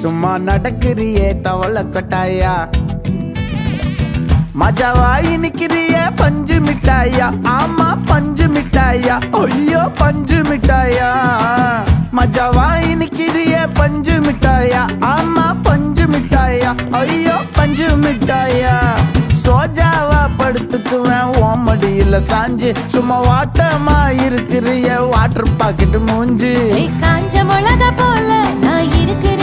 சும்மா நடக்கிறியே தவள கொட்டாயா மஜாவாய் நிக்கிறிய பஞ்சு மிட்டாயா ஆமா பஞ்சு மிட்டாயா ஐயோ பஞ்சு மிட்டாயா மஜாவாய் நிக்கிறிய பஞ்சு மிட்டாயா ஆமா பஞ்சு மிட்டாயா ஐயோ பஞ்சு மிட்டாயா சோஜாவா படுத்துக்குவேன் ஓமடியில சாஞ்சு சும்மா வாட்டமா இருக்கிறிய வாட்டர் பாக்கெட் மூஞ்சி காஞ்ச மிளகா போல நான் இருக்கிறேன்